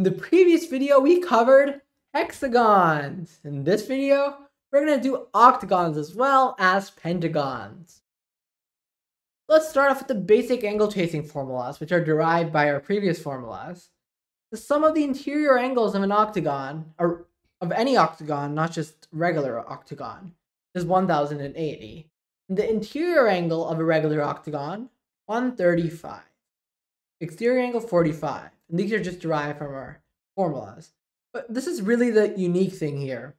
In the previous video, we covered hexagons. In this video, we're going to do octagons as well as pentagons. Let's start off with the basic angle chasing formulas, which are derived by our previous formulas. The sum of the interior angles of an octagon, or of any octagon, not just regular octagon, is 1080. And the interior angle of a regular octagon, 135. Exterior angle, 45. And these are just derived from our formulas. But this is really the unique thing here.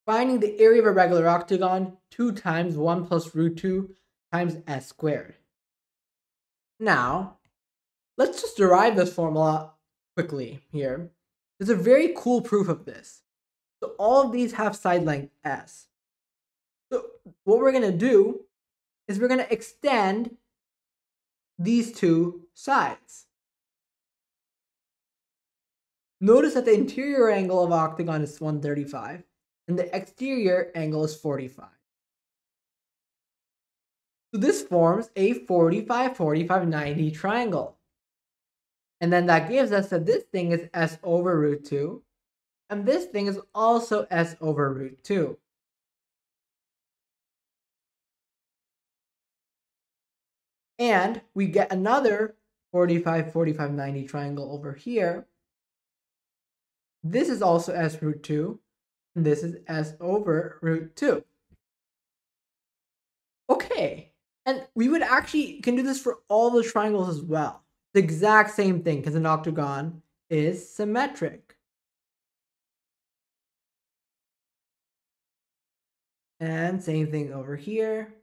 Finding the area of a regular octagon, 2 times 1 plus root 2 times s squared. Now, let's just derive this formula quickly here. There's a very cool proof of this. So all of these have side length s. So what we're going to do is we're going to extend these two sides. Notice that the interior angle of octagon is 135 and the exterior angle is 45. So this forms a 45, 45, 90 triangle. And then that gives us that this thing is s over root 2 and this thing is also s over root 2. And we get another 45, 45, 90 triangle over here. This is also s root 2, and this is s over root 2. Okay, and we would actually can do this for all the triangles as well. The exact same thing, because an octagon is symmetric. And same thing over here.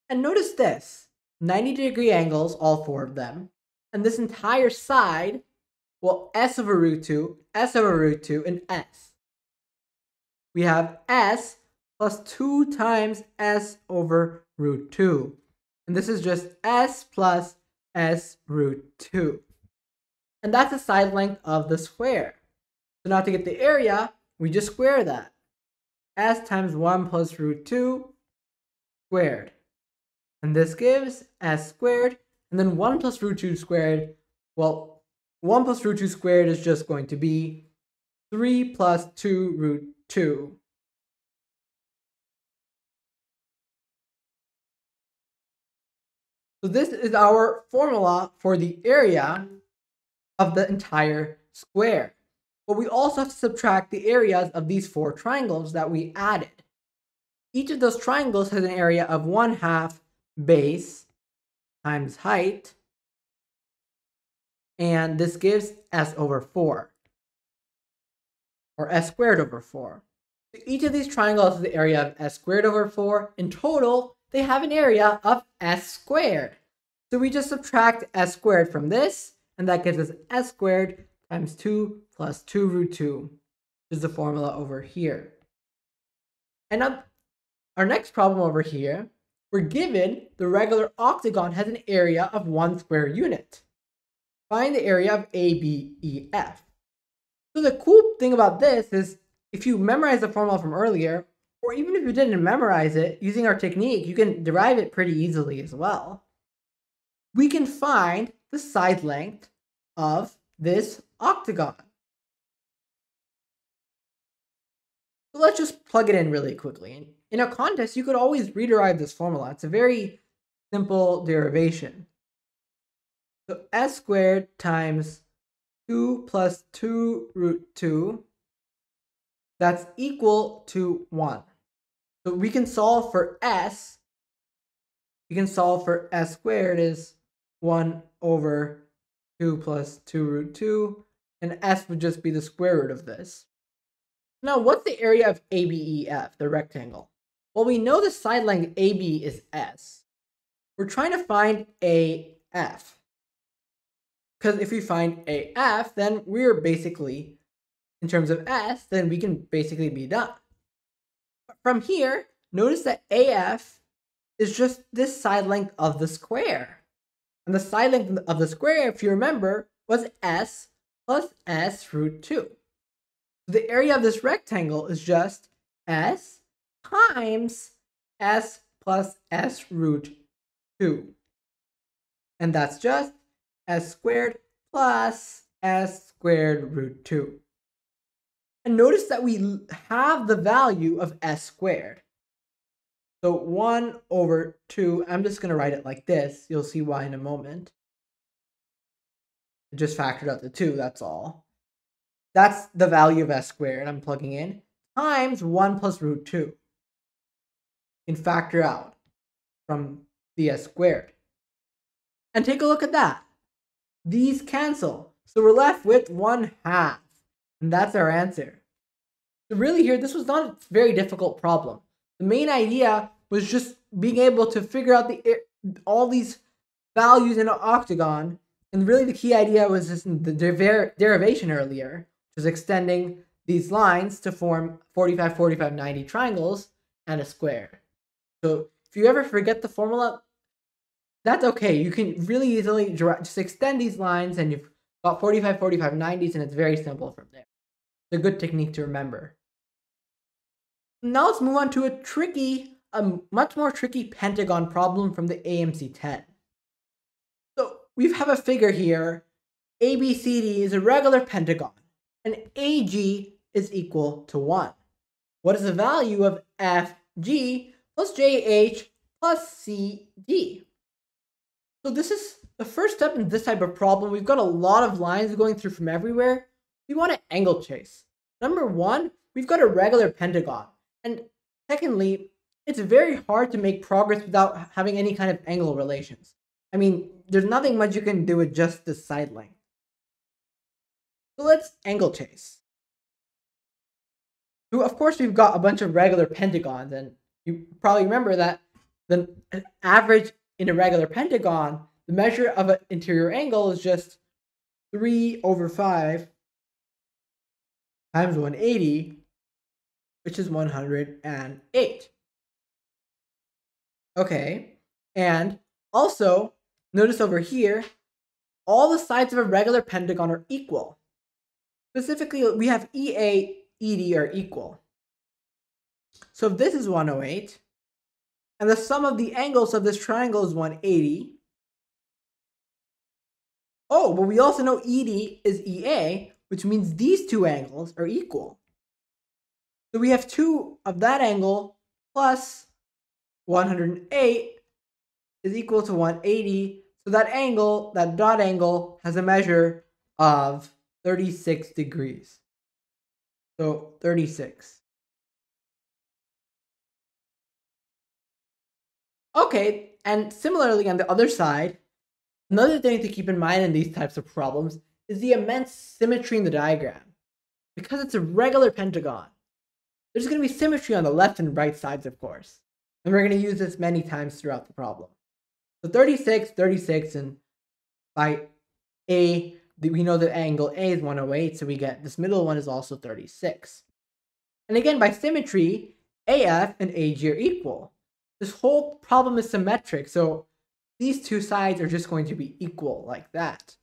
And notice this, 90-degree angles, all 4 of them. And this entire side, well, s over root 2, s over root 2, and s. We have s plus 2 times s over root 2. And this is just s plus s root 2. And that's the side length of the square. So now to get the area, we just square that. S times 1 plus root 2 squared. And this gives s squared, and then 1 plus root 2 squared, well, 1 plus root 2 squared is just going to be 3 plus 2 root 2. So this is our formula for the area of the entire square. But we also have to subtract the areas of these 4 triangles that we added. Each of those triangles has an area of 1/2 base times height, and this gives s over 4, or s squared over 4. So each of these triangles has the area of s squared over 4. In total, they have an area of s squared. So we just subtract s squared from this, and that gives us s squared times 2 plus 2 root 2, which is the formula over here. And now, our next problem over here, we're given the regular octagon has an area of 1 square unit. Find the area of ABEF. So the cool thing about this is if you memorize the formula from earlier, or even if you didn't memorize it, using our technique, you can derive it pretty easily as well. We can find the side length of this octagon. So let's just plug it in really quickly. In a contest, you could always rederive this formula. It's a very simple derivation. So s squared times 2 plus 2 root 2, that's equal to 1. So we can solve for s. We can solve for s squared is 1 over 2 plus 2 root 2, and s would just be the square root of this. Now, what's the area of ABEF, the rectangle? Well, we know the side length AB is s. We're trying to find AF. Because if we find AF, then we're basically, in terms of s, then we can basically be done. But from here, notice that AF is just this side length of the square. And the side length of the square, if you remember, was s plus s root 2. The area of this rectangle is just s times s plus s root 2. And that's just s squared plus s squared root 2. And notice that we have the value of s squared. So 1 over 2, I'm just going to write it like this. You'll see why in a moment. I just factored out the 2, that's all. That's the value of s squared I'm plugging in, times 1 plus root 2. You can factor out from the s squared. And take a look at that. These cancel. So we're left with 1/2. And that's our answer. So really here, this was not a very difficult problem. The main idea was just being able to figure out all these values in an octagon. And really the key idea was just the derivation earlier, which was extending these lines to form 45, 45, 90 triangles and a square. So if you ever forget the formula, that's okay. You can really easily just extend these lines and you've got 45, 45, 90s, and it's very simple from there. It's a good technique to remember. Now let's move on to a much more tricky pentagon problem from the AMC 10. So we have a figure here. ABCD is a regular pentagon, and AG is equal to 1. What is the value of FG plus JH plus CD? So this is the first step in this type of problem. We've got a lot of lines going through from everywhere. We want to angle chase. Number 1, we've got a regular pentagon. And secondly, it's very hard to make progress without having any kind of angle relations. I mean, there's nothing much you can do with just the side length. So let's angle chase. So of course, we've got a bunch of regular pentagons, and you probably remember that the average in a regular pentagon, the measure of an interior angle is just 3 over 5 times 180, which is 108. Okay, and also notice over here, all the sides of a regular pentagon are equal. Specifically, we have EA, ED are equal. So if this is 108, and the sum of the angles of this triangle is 180. Oh, but we also know ED is EA, which means these two angles are equal. So we have 2 of that angle plus 108 is equal to 180. So that angle, that dot angle, has a measure of 36 degrees. So 36. Okay, and similarly on the other side, another thing to keep in mind in these types of problems is the immense symmetry in the diagram. Because it's a regular pentagon, there's going to be symmetry on the left and right sides, of course. And we're going to use this many times throughout the problem. So 36, 36, and by A, we know the angle A is 108, so we get this middle one is also 36. And again, by symmetry, AF and AG are equal. This whole problem is symmetric, so these two sides are just going to be equal like that.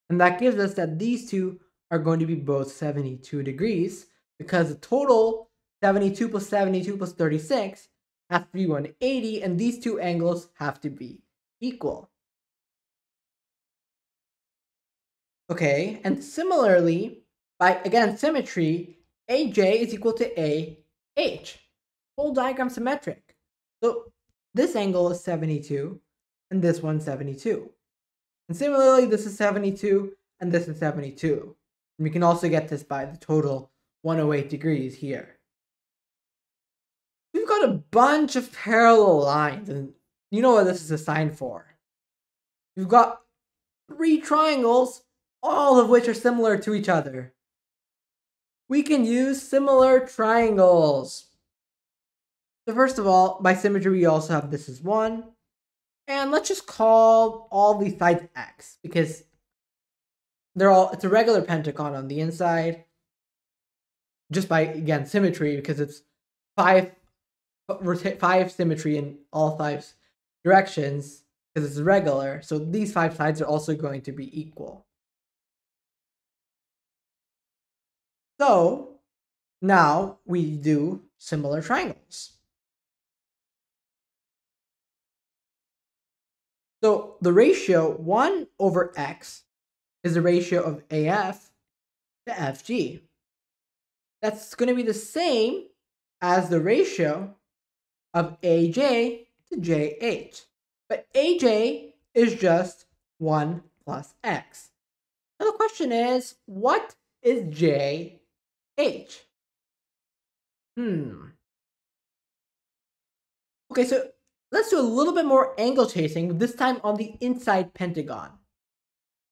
And that gives us that these two are going to be both 72 degrees, because the total 72 plus 72 plus 36 has to be 180, and these two angles have to be equal. Okay, and similarly, by, again, symmetry, AJ is equal to AH. Whole diagram symmetric. So this angle is 72, and this one's 72. And similarly, this is 72, and this is 72. And we can also get this by the total 108 degrees here. We've got a bunch of parallel lines, and you know what this is a sign for. We've got 3 triangles, all of which are similar to each other. We can use similar triangles. So first of all, by symmetry, we also have this is 1. And let's just call all these sides X, because it's a regular pentagon on the inside. Just by, again, symmetry, because it's 5 symmetry in all 5 directions, because it's regular. So these 5 sides are also going to be equal. So now we do similar triangles. So the ratio 1 over x is the ratio of AF to FG. That's going to be the same as the ratio of AJ to JH. But AJ is just 1 plus x. Now the question is, what is JH? Okay, so let's do a little bit more angle chasing, this time on the inside pentagon.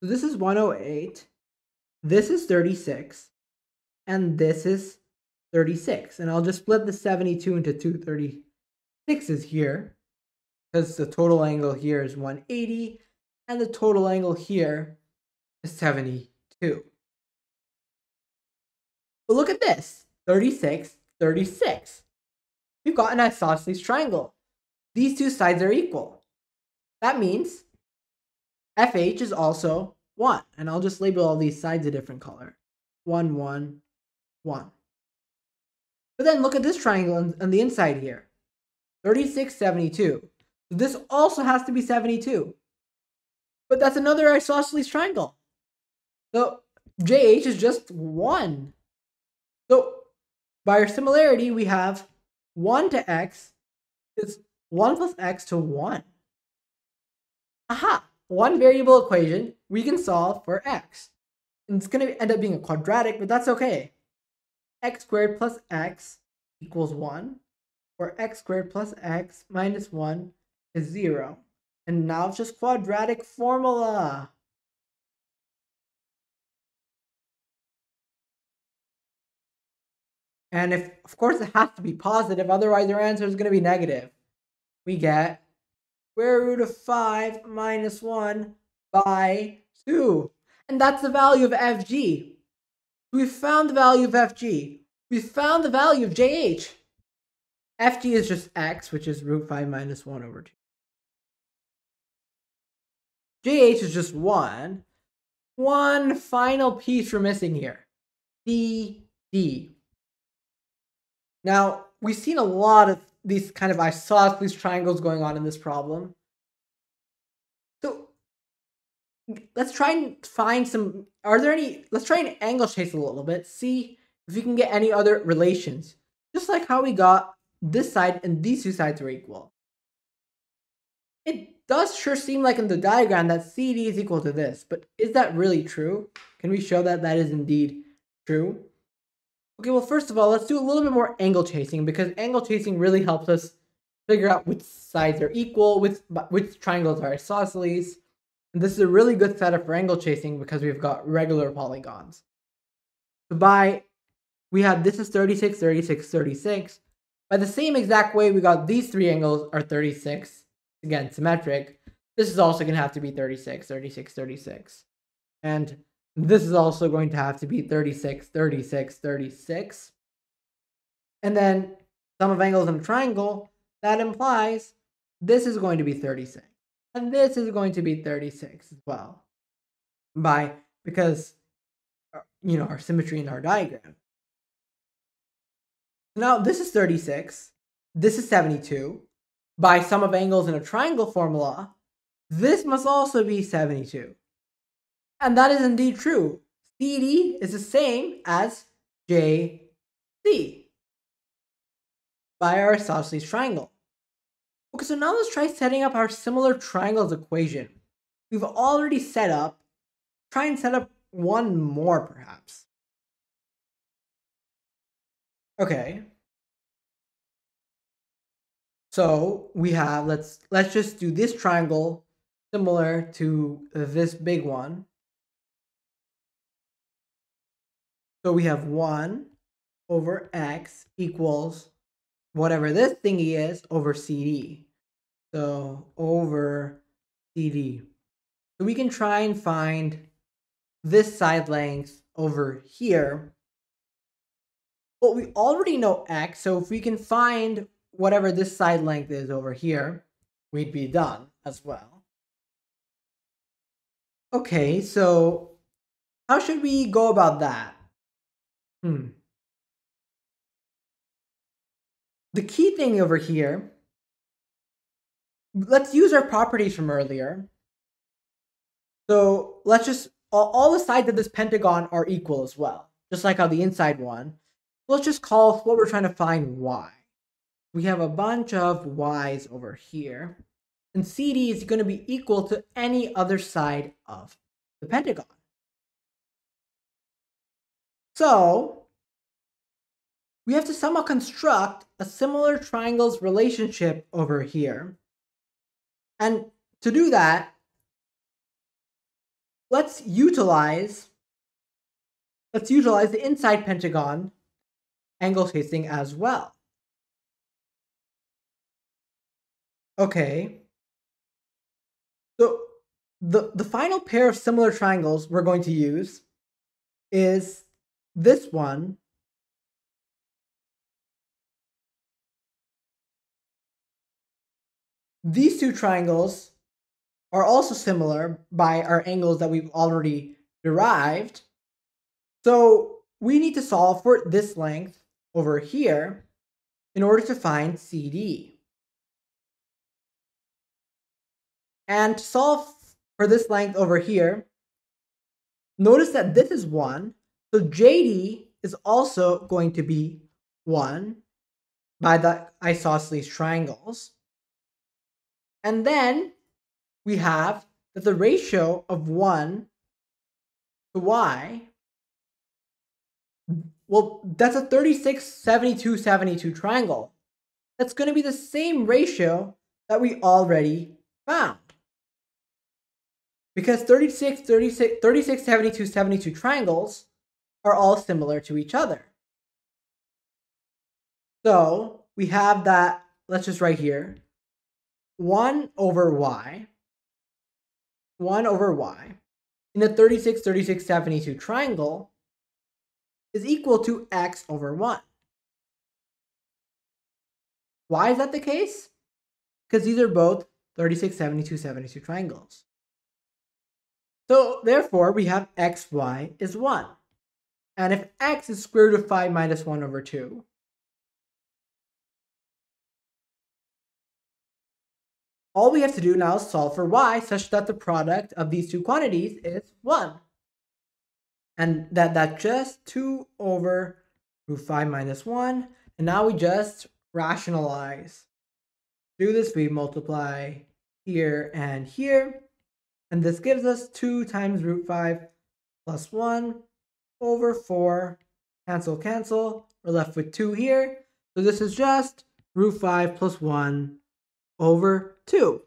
So this is 108, this is 36, and this is 36. And I'll just split the 72 into two 36s here, because the total angle here is 180, and the total angle here is 72. But look at this, 36, 36. We've got an isosceles triangle. These two sides are equal. That means FH is also 1. And I'll just label all these sides a different color. 1, 1, 1. But then look at this triangle on the inside here. 36, 72. So this also has to be 72. But that's another isosceles triangle. So JH is just 1. So by our similarity, we have 1 to x is 1 plus x to 1. Aha! One variable equation we can solve for x. And it's going to end up being a quadratic, but that's okay. X squared plus x equals 1, or x squared plus x minus 1 is 0. And now it's just quadratic formula. And of course, it has to be positive, otherwise our answer is going to be negative. We get square root of 5 minus 1 by 2. And that's the value of FG. We found the value of FG. We found the value of JH. FG is just x, which is root 5 minus 1 over 2. JH is just 1. One final piece we're missing here. CD. Now, we've seen a lot of these kind of isosceles triangles going on in this problem. So let's try and find some, let's try and angle chase a little bit, see if we can get any other relations. Just like how we got this side and these two sides were equal. It does sure seem like in the diagram that CD is equal to this, but is that really true? Can we show that that is indeed true? Okay, well, first of all, let's do a little bit more angle chasing, because angle chasing really helps us figure out which sides are equal, which triangles are isosceles. And this is a really good setup for angle chasing because we've got regular polygons. So we have this is 36, 36, 36. By the same exact way we got these three angles are 36, again, symmetric. This is also going to have to be 36, 36, 36. And this is also going to have to be 36, 36, 36. And then sum of angles in a triangle, that implies this is going to be 36. And this is going to be 36 as well. Because, our symmetry in our diagram. Now this is 36. This is 72. By sum of angles in a triangle formula, this must also be 72. And that is indeed true. CD is the same as JC by our isosceles triangle. Okay, so now let's try setting up our similar triangles equation. We've already try and set up one more perhaps. Okay. So we have, let's just do this triangle similar to this big one. So we have 1 over x equals whatever this thingy is over CD. So over CD. So we can try and find this side length over here. But we already know x, so if we can find whatever this side length is over here, we'd be done as well. Okay, so how should we go about that? The key thing over here let's use our properties from earlier. So let's just, all the sides of this pentagon are equal as well, just like how the inside one. Let's just call what we're trying to find y. We have a bunch of y's over here, and CD is going to be equal to any other side of the pentagon. So we have to somehow construct a similar triangles relationship over here. And to do that, let's utilize the inside pentagon angle tracing as well. Okay. So the final pair of similar triangles we're going to use is this one These two triangles are also similar by our angles that we've already derived. So we need to solve for this length over here in order to find CD. And to solve for this length over here, notice that this is 1. So JD is also going to be 1 by the isosceles triangles. And then we have that the ratio of 1 to y, well, that's a 36, 72, 72 triangle. That's going to be the same ratio that we already found. Because 36, 72, 72 triangles are all similar to each other. So we have that, let's just write here, 1 over y in a 36, 36, 72 triangle is equal to x over 1. Why is that the case? Because these are both 36, 72, 72 triangles. So therefore, we have xy is 1. And if x is square root of 5 minus 1 over 2, all we have to do now is solve for y such that the product of these two quantities is 1. And that's just 2 over root 5 minus 1. And now we just rationalize. Do this, we multiply here and here. And this gives us 2 times root 5 plus 1 over 4. Cancel, cancel. We're left with 2 here. So this is just root 5 plus 1 over 2.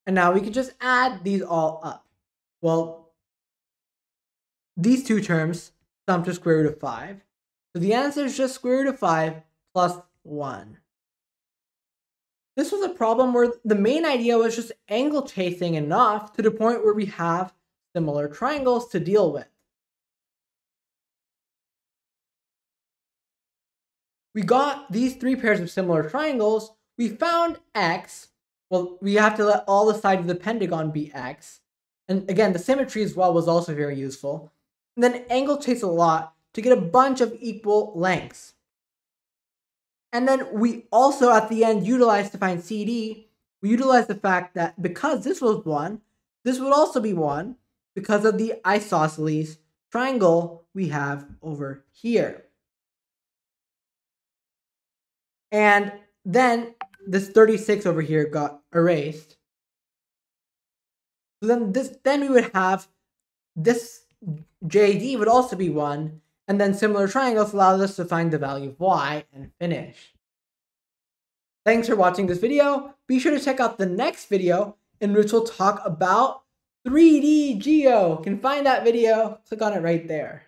And now we can just add these all up. Well, these two terms sum to square root of 5. So the answer is just square root of 5 plus 1. This was a problem where the main idea was just angle chasing enough to the point where we have similar triangles to deal with. We got these 3 pairs of similar triangles. We found x. Well, we have to let all the sides of the pentagon be x. And again, the symmetry as well was also very useful. And then angle chase a lot to get a bunch of equal lengths. And then we also, at the end, utilized to find CD, we utilized the fact that because this was 1, this would also be 1 because of the isosceles triangle we have over here. And then this 36 over here got erased. So then we would have this JD would also be 1. And then similar triangles allows us to find the value of y and finish. Thanks for watching this video. Be sure to check out the next video in which we'll talk about 3D Geo. You can find that video, click on it right there.